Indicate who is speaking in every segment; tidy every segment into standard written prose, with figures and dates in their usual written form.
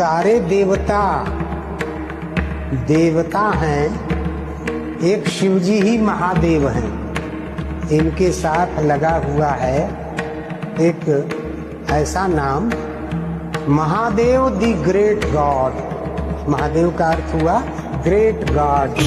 Speaker 1: सारे देवता देवता हैं, एक शिवजी ही महादेव हैं। इनके साथ लगा हुआ है एक ऐसा नाम Mahadev the great God. Mahadev का अर्थ हुआ ग्रेट गॉड।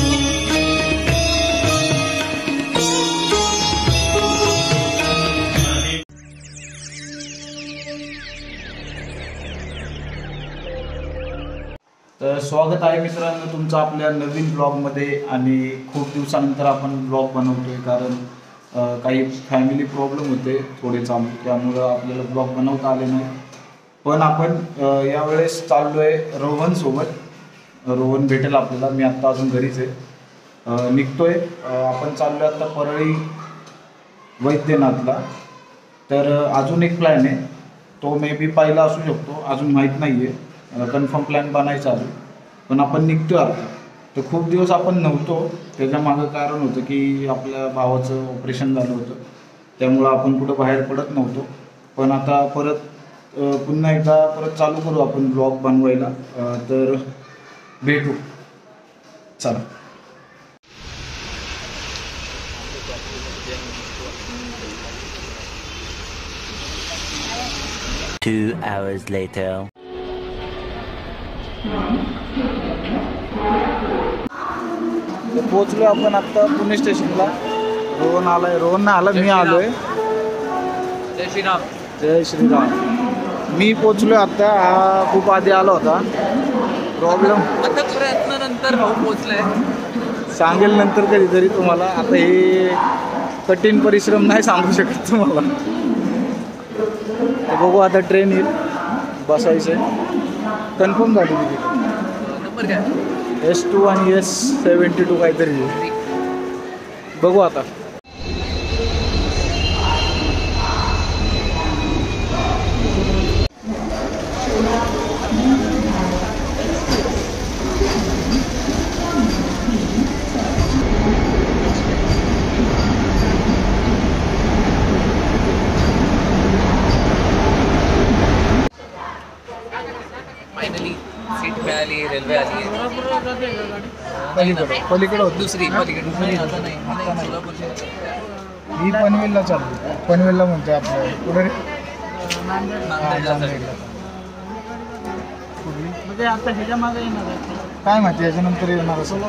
Speaker 2: तर स्वागत आहे मित्रांनो तुमचं आपल्या नवीन ब्लॉगमध्ये। आणि खूप दिवसानंतर आपण ब्लॉग बनवतोय, कारण काही फॅमिली प्रॉब्लेम होते थोडे चालू, त्यामुळं आपल्याला ब्लॉग बनवता आले नाही। पण आपण यावेळेस चाललो आहे रोहनसोबत। रोहन भेटेल आपल्याला, मी आत्ता अजून घरीच आहे, निघतोय। आपण चाललो आहे आत्ता परळी वैद्यनाथला। तर अजून एक प्लॅन आहे, तो मे बी पहिला असू शकतो, अजून माहीत नाही आहे, कन्फर्म प्लॅन बनायचा अजून। पण आपण निघतो आता। तर खूप दिवस आपण नव्हतो, त्याच्या मागं कारण होतं की आपल्या भावाचं ऑपरेशन झालं होतं, त्यामुळं आपण कुठं बाहेर पडत नव्हतो। पण आता परत पुन्हा एकदा चालू करू आपण ब्लॉग बनवायला। तर भेटू, चला।
Speaker 3: Two hours later.
Speaker 2: पोहोचलो आपण आता पुणे स्टेशनला। रोहन आलाय, रोहन नाही आला, मी आलोय।
Speaker 4: जय श्रीराम।
Speaker 2: जय श्रीराम। मी पोहोचलोय आता, हा खूप आधी आला होता। प्रॉब्लेम
Speaker 4: अथक प्रयत्नानंतर भाऊ पोहोचलाय,
Speaker 2: सांगेल नंतर कधीतरी तुम्हाला। आता हे कठीण परिश्रम नाही सांगू शकत तुम्हाला। तर बघू आता ट्रेन येईल, बसायचं। कन्फर्म झाली तिकीट,
Speaker 4: नंबर काय?
Speaker 2: S2 आणि S72 काहीतरी, बघू आता।
Speaker 4: फायनली सीट मिळाली, रेल्वे आली।
Speaker 2: पलीकडे होती
Speaker 4: दुसरी पलीकडे आता नाही सोलापूरची।
Speaker 2: ही पनवेलला चालू, पनवेलला म्हणतोय आपलं कुठे रे?
Speaker 4: म्हणजे आता ह्याच्या मागे येणार आहे
Speaker 2: काय माहिती, याच्यानंतर येणार असं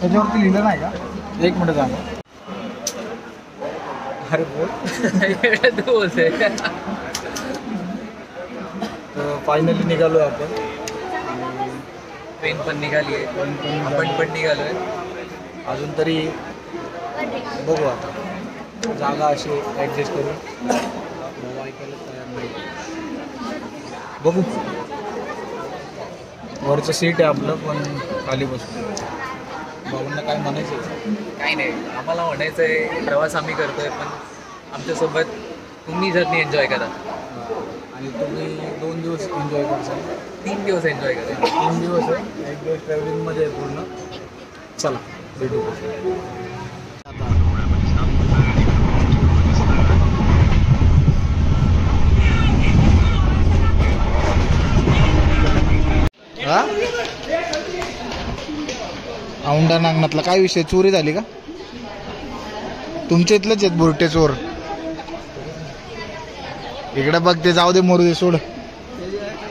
Speaker 2: त्याच्यावरती लिहिलं नाही का? एक मिनिट सांगा। अरे बोल। फायनली निघालो आपण,
Speaker 4: ट्रेन पण निघाली आहे, आपण पण निघालो आहे।
Speaker 2: अजून तरी बघू आता, जागा अशी ॲडजस्ट करून ऐकायला तयार नाही। बघू, वरचं सीट आहे आपलं, पण खाली बसतो। भाऊंना काय म्हणायचं?
Speaker 4: काही नाही, आम्हाला म्हणायचं आहे प्रवास आम्ही करतोय, पण आमच्यासोबत तुम्ही जर्नी एन्जॉय करा।
Speaker 2: आणि तुम्ही 2 दिवस एन्जॉय करसाल,
Speaker 4: 3 दिवस एन्जॉय करा।
Speaker 2: 3 दिवस आहे, 1 दिवस ट्रॅव्हलिंगमध्ये आहे पूर्ण। चला भेटू आता। औंढा नागनाथला काय विषय, चोरी झाली का? तुमच्या इथलंच आहेत बुरटे चोर? इकडे बघ, ते जाऊ दे, मरू दे, सोड।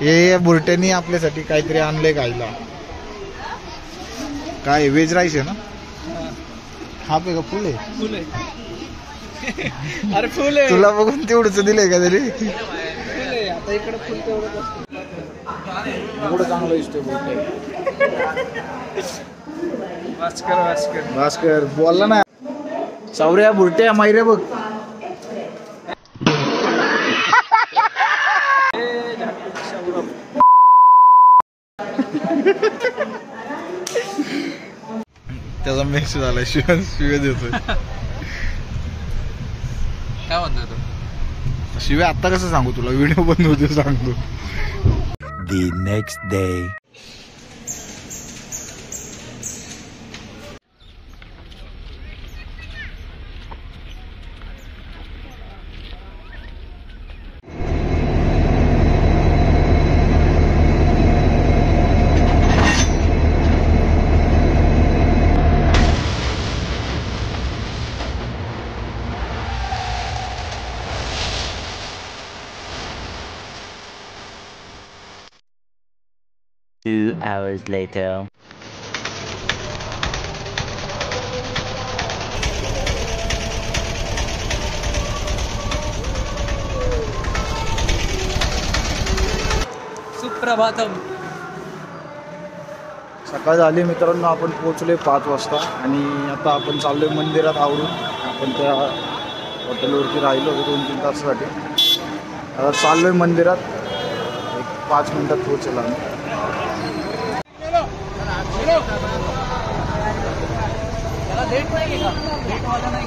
Speaker 2: हे बुरट्यांनी आपल्यासाठी काहीतरी आणलंय खायला। काय व्हेज राईस आहे ना? हाफ आहे का फुल आहे?
Speaker 4: फुल आहे। अरे फुल आहे,
Speaker 2: तुला बघून तेवढंच दिलंय का तरी?
Speaker 4: आता इकडे फुल तेवढंच असतं।
Speaker 2: एवढं चांगलं दिसतोय बुरटे। भास्कर बोलला ना, सावऱ्या बुरट्या मायऱ्या बघ। त्याचा मिक्स झाला, शिव्या देतोय।
Speaker 4: काय म्हणतोय तू?
Speaker 2: शिव्या आत्ता कसं सांगू तुला, व्हिडिओ बंद होते सांगतो।
Speaker 3: The next day. 2 hours later.
Speaker 4: Suprabhatam.
Speaker 2: सकाळ झाली मित्रांनो, आपण पोहोचलोय 5 वाजता आणि आता आपण चाललोय मंदिरात आवरून. आपण त्या हॉटेलवरती राहिलो होतो 2-3 तासासाठी. आता चाललोय मंदिरात, एक 5 मिनिटात पोहोचेल आम्ही.
Speaker 4: लेट नाही का? लेटवाला नाही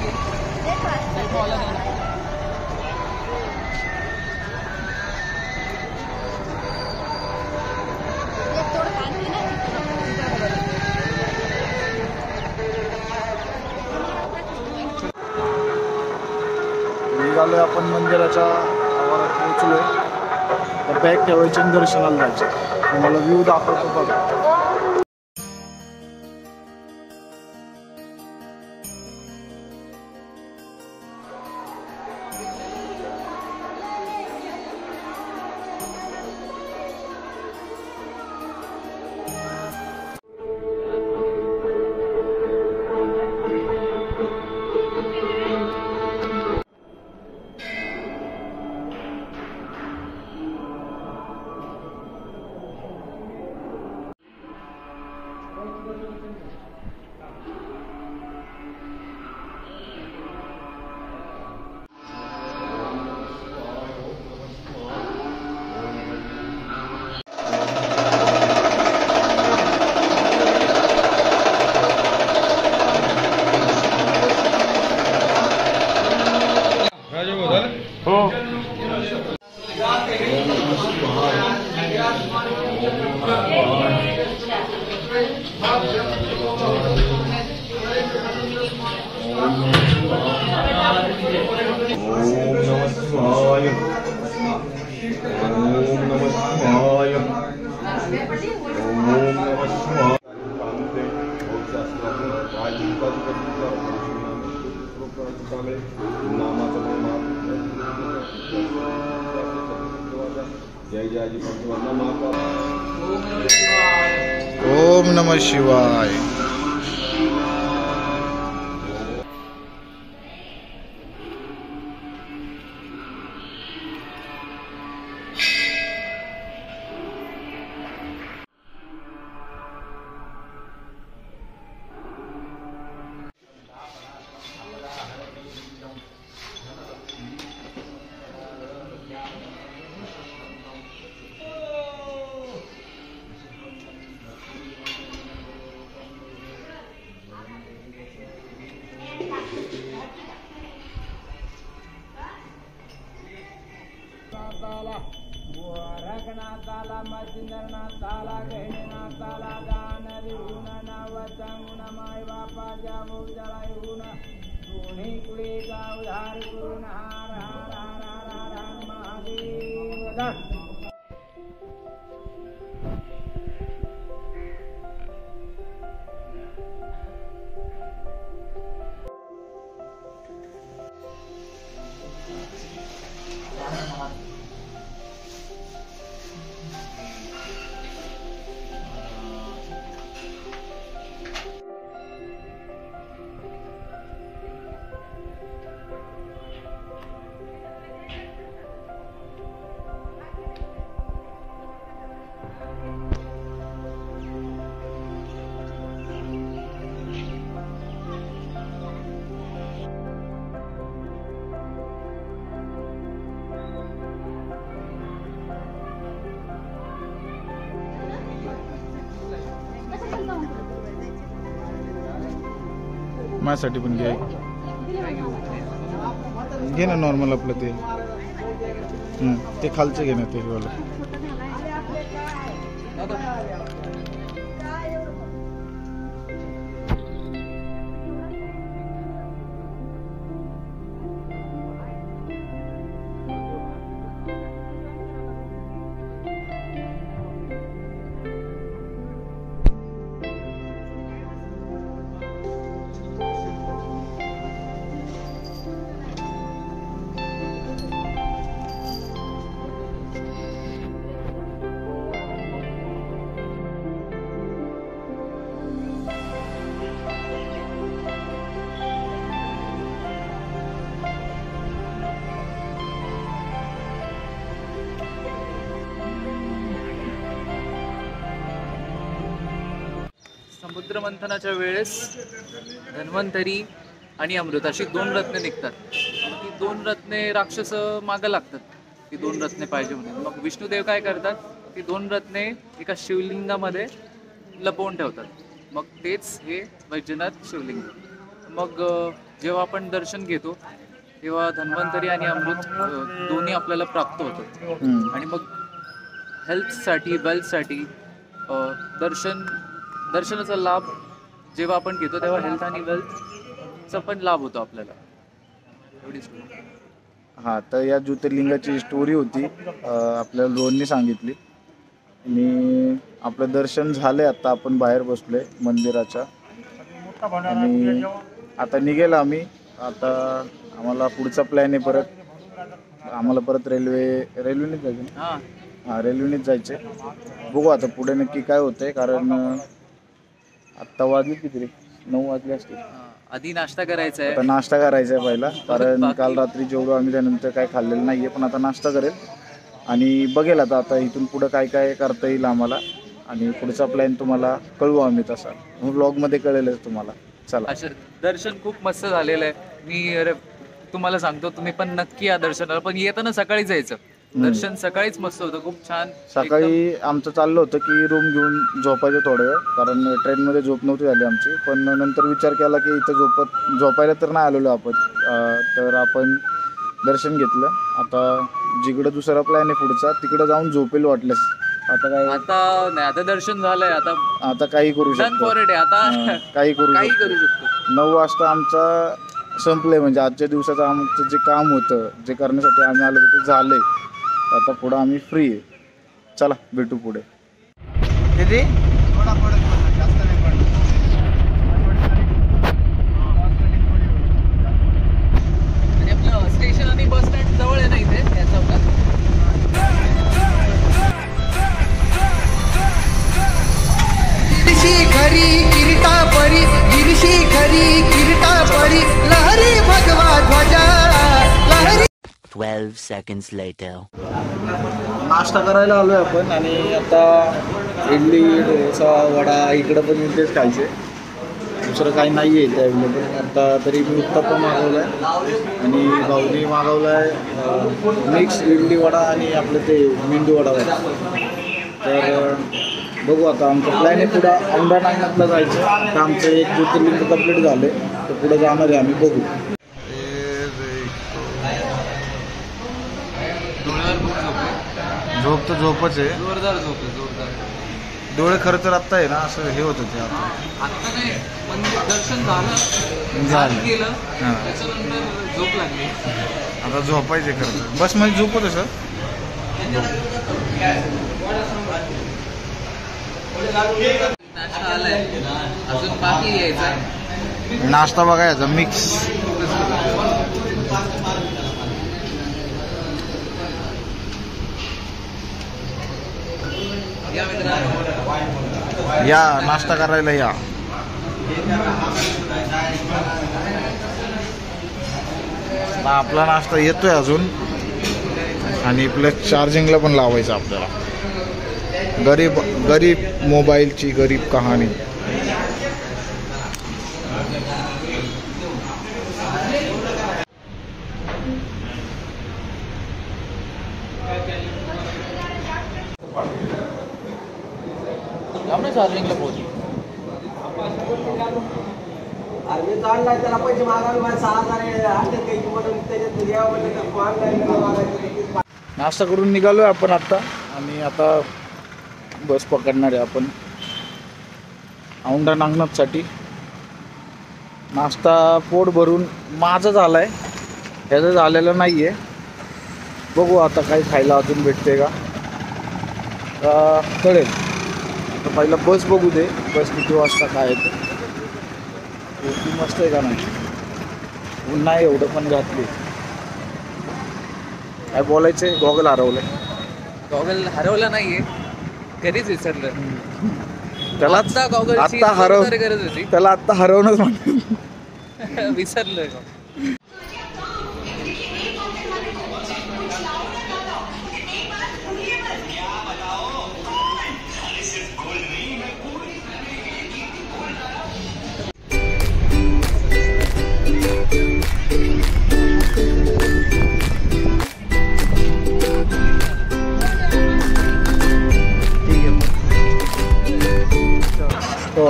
Speaker 4: लेटवाला नाही.
Speaker 2: निघालोय आपण मंदिराच्या आवारात पोहोचलोय. तर बॅग ठेवायची आणि दर्शनाला जायचं. तुम्हाला व्ह्यू दाखवतो बघा. ओम नमः शिवाय.
Speaker 5: गोरखनाथाला मच्छिंद्रनाथाला गहिनीनाथाला गानरी उन्हा वचंगुण माय बापाच्या भोजळाय उन्हा दोन्ही कुळे गाव धार करून हार हार हार हार हार हार महादेव.
Speaker 2: माझ्यासाठी पण घे ना नॉर्मल आपलं ते खालचं घे ना ते वाला.
Speaker 4: समुद्रमंथनाच्या वेळेस धन्वंतरी आणि अमृत अशी 2 रत्ने निघतात. मग ती 2 रत्ने राक्षस मागं लागतात, ती 2 रत्ने पाहिजे म्हणून. मग विष्णुदेव काय करतात, ती 2 रत्ने एका शिवलिंगामध्ये लपवून ठेवतात. मग तेच हे वैजनाथ शिवलिंग. मग जेव्हा आपण दर्शन घेतो तेव्हा धन्वंतरी आणि अमृत दोन्ही आपल्याला प्राप्त होतं. आणि मग हेल्थसाठी, वेल्थसाठी दर्शनाचा लाभ जेव्हा आपण घेतो तेव्हा हेल्थ आणि वेल्थचा पण लाभ होतो आपल्याला. एवढीच.
Speaker 6: हां, तर या ज्योतिर्लिंगाची स्टोरी होती, आपल्याला रोहनने सांगितली. आणि आपलं दर्शन झालंय, आता आपण बाहेर बसलोय मंदिराच्या आणि आता निघेल आम्ही. आता आम्हाला पुढचा प्लॅन आहे आम्हाला परत रेल्वेनेच जायचं ना. हां, रेल्वेनेच जायचे. बघू आता पुढे नक्की काय होतंय, कारण आत्ता वाजले किती रे, 9 वाजले असतील.
Speaker 4: आधी नाश्ता करायचा आहे.
Speaker 6: आता नाश्ता करायचा आहे पहिला, कारण काल रात्री जेवढं आम्ही त्यानंतर काय खाल्लेलं नाहीये. पण आता नाश्ता करेल आणि बघेल आता इथून पुढं काय काय करता येईल आम्हाला. आणि पुढचा प्लॅन तुम्हाला कळवू आम्ही, तसा व्लॉगमध्ये कळेलच तुम्हाला. चला.
Speaker 4: दर्शन खूप मस्त झालेलं आहे. मी तुम्हाला सांगतो, तुम्ही पण नक्की या दर्शनाला. पण येताना सकाळी जायचं, दर्शन सकाळीच मस्त होतं, खूप छान.
Speaker 6: सकाळी आमचं चाललं होतं की रूम घेऊन झोपायचं थोडं वेळ, कारण ट्रेनमध्ये झोप नव्हती झाली आमची. पण नंतर विचार केला की इथं झोपायला तर नाही आलेलो आपण, तर आपण दर्शन घेतलं. आता जिकडं दुसरा प्लॅन आहे पुढचा, तिकडं जाऊन झोपेल वाटलंस. आता काय,
Speaker 4: आता नाही, आता दर्शन झालंय,
Speaker 6: आता काही करू शकतो.
Speaker 4: आता काही करू शकतो.
Speaker 6: 9 वाजता आमचा संपलंय, म्हणजे आजच्या दिवसाचं आमचं जे काम होतं, जे करण्यासाठी आम्ही आलो होतो ते झालंय. आता पुढं आम्ही फ्री आहे. चला भेटू पुढे.
Speaker 1: किती
Speaker 4: आपलं स्टेशन आणि बस स्टँड जवळ आहे ना इथे या चौकात.
Speaker 7: खरी किरीटा परी, गिरशी खरी किरीटा परी, लहरी भगवा ध्वजा लहरी.
Speaker 3: 12 seconds later.
Speaker 2: नाश्ता करायला आलोय आपण आणि आता इडली, डोसा, वडा इकडं पण इथेच खायचे. दुसरं काही नाही आहे त्या अवेलेबल. आता तरी मी उत्तप्पा मागवला आहे आणि भाऊनी मागवला आहे मिक्स इडली वडा आणि आपलं ते मेंदू वडा. तर बघू आता आमचं प्लॅन आहे पुढं औंढा नागनाथला जायचं. तर आमचं एक ज्योतिर्लिंग कंप्लीट झालं, तर पुढं जाणार आहे आम्ही. बघू.
Speaker 6: झोप तर झोपच आहे,
Speaker 4: जोरदार झोप आहे, जोरदार.
Speaker 6: डोळे खरं तर आत्ता आहे ना असं हे होत होते.
Speaker 4: आता नाही, मंदिर दर्शन झालं केलं, त्याच्यानंतर झोप लागली.
Speaker 6: आता झोपायचे खरं तर. बस मध्ये झोप होतं सर.
Speaker 4: नाश्ता आलाय, अजून बाकी यायचा.
Speaker 6: नाश्ता बघायचा मिक्स. या नाश्ता करायला या. आपला नाश्ता येतोय अजून आणि प्लस चार्जिंगला पण लावायचं आपल्याला. गरीब मोबाईलची गरीब कहाणी.
Speaker 4: चार्जिंगला पोहोचू.
Speaker 7: आम्ही चाललाय त्याला पैसे मागायला 6,000
Speaker 6: नाश्ता करून निघालोय आपण आता आणि आता बस पकडणार आहे आपण औंढा नागनाथसाठी. नाश्ता पोट भरून माझं झालाय, ह्याचं झालेलं नाही आहे. बघू आता काही खायला अजून भेटते का कळेल. आता पहिला बस बघू दे, बस किती वाजता काय येतं. ती मस्त आहे का नाही, ऊन नाही एवढं पण घातली. काय बोलायचंय, गॉगल हरवलंय.
Speaker 4: गॉगल हरवला नाहीये, कधीच विसरलं
Speaker 6: त्याला.
Speaker 4: आता गरज होती,
Speaker 6: त्याला आता हरवणंच म्हणतो.
Speaker 4: विसरलोय.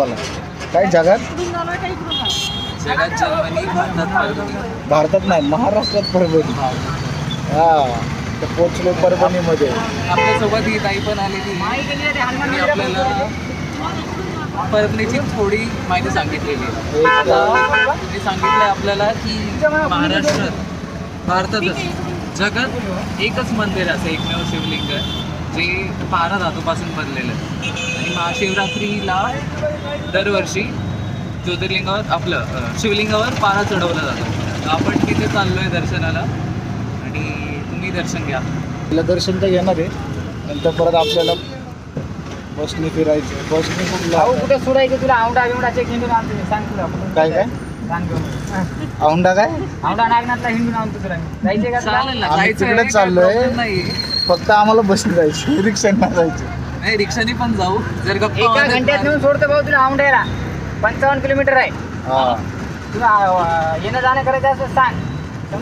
Speaker 6: झाला काय जगात
Speaker 4: जगात जर्मनी, भारतात परभणी.
Speaker 6: भारतात नाही, महाराष्ट्रात परभणी. हा तर पोचलो परभणीमध्ये.
Speaker 4: आपल्यासोबत ही ताई पण आलेली आणि आपल्याला परभणीची थोडी माहिती सांगितलेली आहे. आता तुम्ही सांगितलं आपल्याला की महाराष्ट्रात, भारतातच जगात एकच मंदिर असं एकमेव शिवलिंग आहे जे पारा धातूपासून बनलेलं आहे. आणि महाशिवरात्रीला दरवर्षी ज्योतिर्लिंगावर आपलं शिवलिंगावर पारा चढवला जातो. तर आपण तिथे चाललो आहे दर्शनाला आणि तुम्ही दर्शन घ्या.
Speaker 6: तिला दर्शन तर घेणार आहे, नंतर परत आपल्याला बसने फिरायचं. बसने कुठला
Speaker 5: कुठे सोडायचं तुला? औंढा बिवडाचे हिंदू आणतो सांग तुला.
Speaker 6: काय काय
Speaker 5: सांग
Speaker 6: औंढा काय
Speaker 5: औंढा नागनाथला हिंदू आणतो तुला. जायचे का तुला?
Speaker 4: चालेल ना,
Speaker 6: आम्ही
Speaker 4: जायचं
Speaker 6: तिकडेच
Speaker 4: आहे, काही
Speaker 6: चाललोय.
Speaker 4: problem नाही.
Speaker 6: फक्त आम्हाला बसने जायचं, रिक्षाने जायचं.
Speaker 4: नाही, रिक्षाने पण जाऊ जर गप्पा
Speaker 5: एका
Speaker 4: मारत
Speaker 5: घंट्यात नेऊन सोडतो भाऊ तुला औंढ्याला. 55 किलोमीटर आहे.
Speaker 6: हा
Speaker 5: तुला येणं जाणं करायचं असं सांग.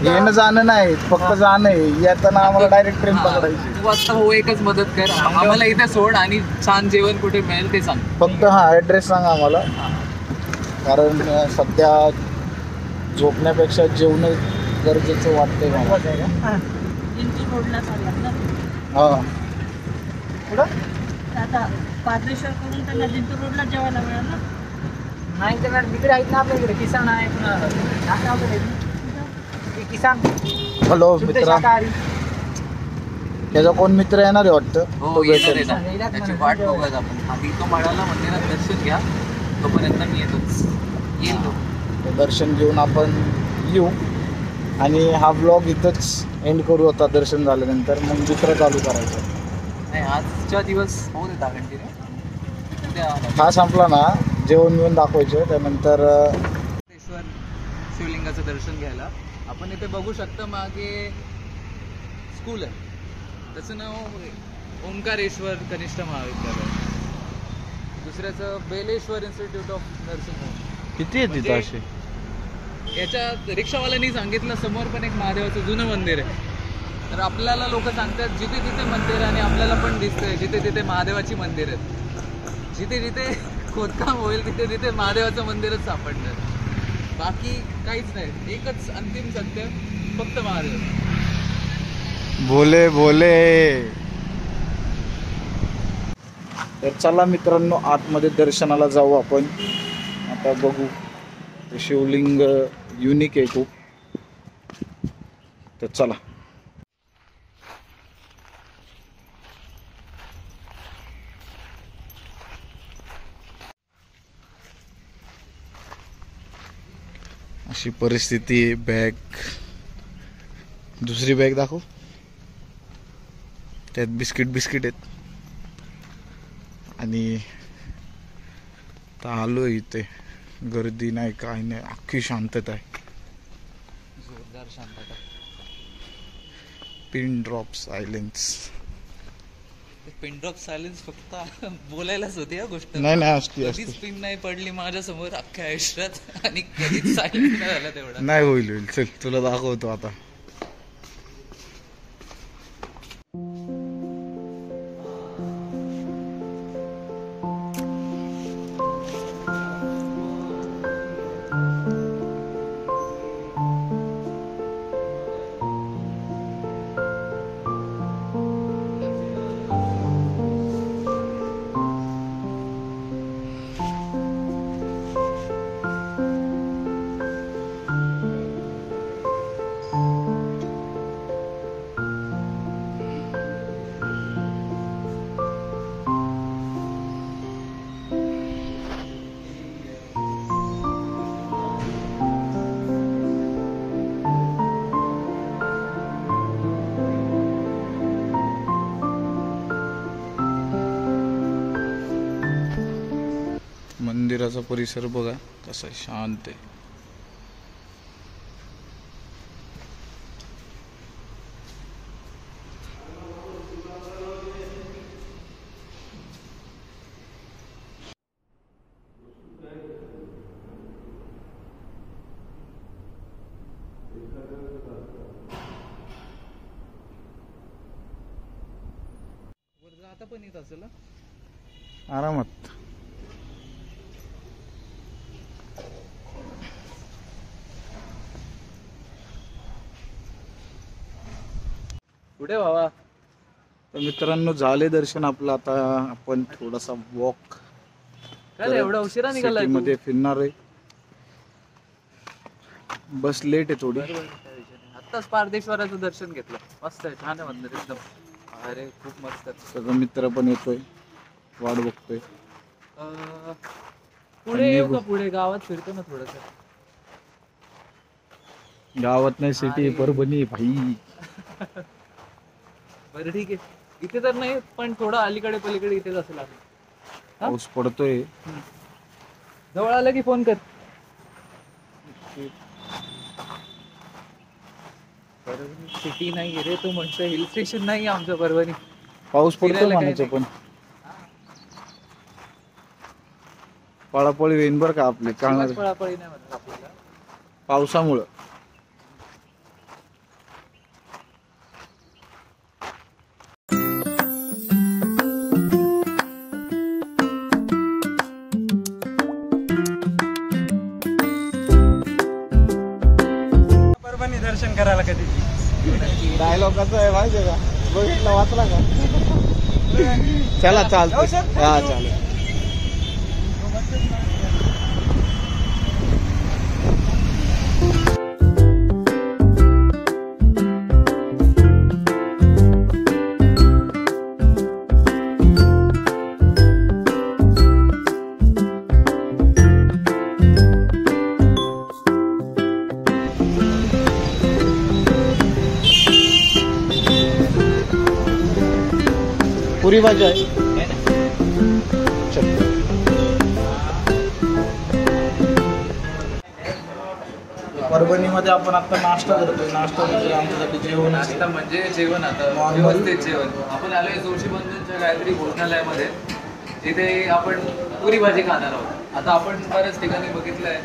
Speaker 6: येणं जाणं नाही, फक्त जाणं आहे. येताना आम्हाला डायरेक्ट ट्रेन पकडायची.
Speaker 4: तू आता हो एकच मदत कर, आम्हाला इथे सोड आणि छान जेवण कुठे मिळेल ते सांग.
Speaker 6: फक्त हा ॲड्रेस सांगा आम्हाला, कारण सध्या झोपण्यापेक्षा जेवणं गरजेचं वाटतंय मला.
Speaker 8: जिंतूर रोडला चालला ना
Speaker 6: हां
Speaker 8: आता पाद्रेश्वर करून त्यांना जिंतूर रोडला जेवायला मिळालं ना.
Speaker 5: नाही तर मॅडम तिकडे आहेत ना आपल्याकडे. किसान आहे पुन्हा काय नाव आहे ते? किसान
Speaker 6: हॅलो
Speaker 5: शुद्ध
Speaker 6: मित्रा,
Speaker 5: शाकाहारी.
Speaker 6: त्याचा कोण मित्र येणार आहे वाटतं.
Speaker 4: हो
Speaker 6: तो
Speaker 4: येणार
Speaker 6: भेटेल.
Speaker 4: आहे ना, त्याची वाट बघूयात आपण. आधी तो मळाला मंदिरात दर्शन घ्या, तोपर्यंत मी येतोच. येईल तो.
Speaker 6: ते दर्शन घेऊन आपण येऊ आणि हा ब्लॉग इथंच एंड करू. आता दर्शन झाल्यानंतर मग दुसरं चालू करायचं.
Speaker 4: नाही, आजच्या दिवस होऊ देता कंटिन्यू.
Speaker 6: हा संपला ना, जेवण घेऊन दाखवायचं. त्यानंतर
Speaker 4: ओंकारेश्वर शिवलिंगाचं दर्शन घ्यायला आपण इथे बघू शकता. मागे स्कूल आहे, त्याचं नाव ओंकारेश्वर कनिष्ठ महाविद्यालय. दुसऱ्याचं Beleshwar institute of nursing home.
Speaker 6: किती आहे तिथं असे?
Speaker 4: याच्या रिक्षावाल्यांनी सांगितलं समोर पण एक महादेवाचं जुनं मंदिर आहे. तर आपल्याला लोक सांगतात जिथे तिथे मंदिर आणि आपल्याला पण दिसतंय जिथे तिथे महादेवाची मंदिर आहेत. जिथे जिथे खोदकाम होईल तिथे तिथे महादेवाचं मंदिरच सापडणार, बाकी काहीच नाही. एकच अंतिम सत्य, फक्त महादेव.
Speaker 6: भोले भोले. तर चला मित्रांनो, आतमध्ये दर्शनाला जाऊ आपण. आता बघू, ते शिवलिंग युनिक आहे खूप. तर चला. अशी परिस्थिती. बॅग, दुसरी बॅग दाखव. त्यात बिस्किट आहेत. आणि आता आलो इथे, गर्दी नाही काय नाही, अख्खी शांतता आहे.
Speaker 4: जोरदार शांतता.
Speaker 6: Pin drop silence.
Speaker 4: Pin drop silence फक्त बोलायलाच होती या गोष्ट.
Speaker 6: नाही नाही, असती
Speaker 4: कधीच
Speaker 6: असती.
Speaker 4: पिन नाही पडली माझ्या समोर अख्ख्या आयुष्यात आणि कधीच सायलेन्स नाही झाला तेवढा.
Speaker 6: नाही, होईल चल तुला दाखवतो आता. मंदिराचा परिसर बघा कसा शांत आहे.
Speaker 4: वर जाता पण येत असेल.
Speaker 6: आरामात.
Speaker 4: कुठे भावा?
Speaker 6: तर मित्रांनो झाले दर्शन आपलं. आता आपण थोडासा वॉक
Speaker 4: काय एवढा उशिरा निघालाय तू?
Speaker 6: मध्ये फिरणार आहे. बस लेट आहे थोडी.
Speaker 4: आत्ताच पारदेश्वराचं दर्शन घेतलं. मस्त आहे, छान आहे मंदिर एकदम. अरे खूप मस्त आहे.
Speaker 6: सगळं मित्र पण येतोय, वाट बघतोय.
Speaker 4: पुढे येऊ का? पुढे गावात फिरतो ना थोडस.
Speaker 6: गावात नाही, सिटी परभणी भाई.
Speaker 4: बरं ठीक आहे, इथे तर नाही पण थोडं अलीकडे पलीकडे इथेच असेल.
Speaker 6: पाऊस पडतोय.
Speaker 4: जवळ आलं की फोन कर. परभणी सिटी नाही रे, तू म्हणतो हिल स्टेशन नाही आमचं परभणी.
Speaker 6: पाऊस पडतोय
Speaker 4: फिरायला काय
Speaker 6: म्हणायचं,
Speaker 4: नाही.
Speaker 6: पण पळापळी होईन बरं का आपली
Speaker 4: शिवाच पळापळी नाही म्हणत आपल्याला.
Speaker 6: पावसामुळं.
Speaker 5: परभणी दर्शन करायला कधी
Speaker 6: डायलॉगाचं आहे माहिती का? बघितला, वाचला का? चला चालतं. हा चालेल. पुरी भाजी आहे. परभणीमध्ये आपण आता नाश्ता करतोय. नाश्ता म्हणजे आमच्यासाठी जेवण.
Speaker 4: नाश्ता म्हणजे जेवण. आता व्यवस्थित जेवण. आपण आलोय जोशी बंधूंच्या गायत्री भोजनालयामध्ये, जिथे आपण पुरी भाजी खाणार आहोत. आता आपण बऱ्याच ठिकाणी बघितलंय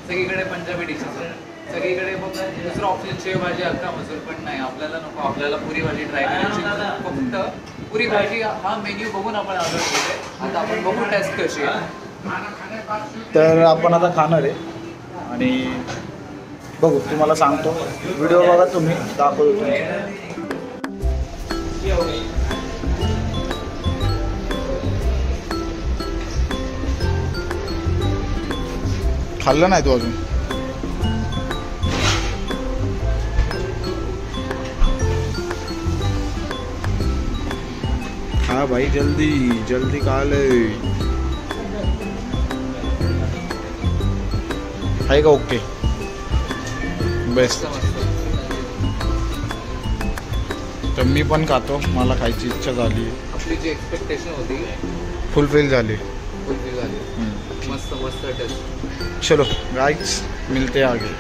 Speaker 4: सगळीकडे पंजाबी डिशेस आहेत, सगळीकडे बघ दुसरं ऑप्शन शेव भाजी, अख्खा मसूर. पण नाही, आपल्याला नको. आपल्याला पुरी भाजी ट्राय करायची. फक्त पुरी भाजी हा मेन्यू बघून आपण ऑर्डर केले. आता आपण बघू टेस्ट कशी आहे.
Speaker 6: तर आपण आता खाणार आहे आणि बघू, तुम्हाला सांगतो. व्हिडिओ बघा तुम्ही, दाखवतो तुम्ही. खाल्लं नाही तू अजून? खा भाई, जल्दी जल्दी खा ले. आहे का ओके? बेस्ट. तर मी पण खातो, मला खायची इच्छा झाली.
Speaker 4: आपली जी एक्सपेक्टेशन होती
Speaker 6: फुलफिल झाली.
Speaker 4: फुलफिल झाली. मस्त मस्त टेस्ट.
Speaker 6: चलो गाइस, मिलते हैं आगे.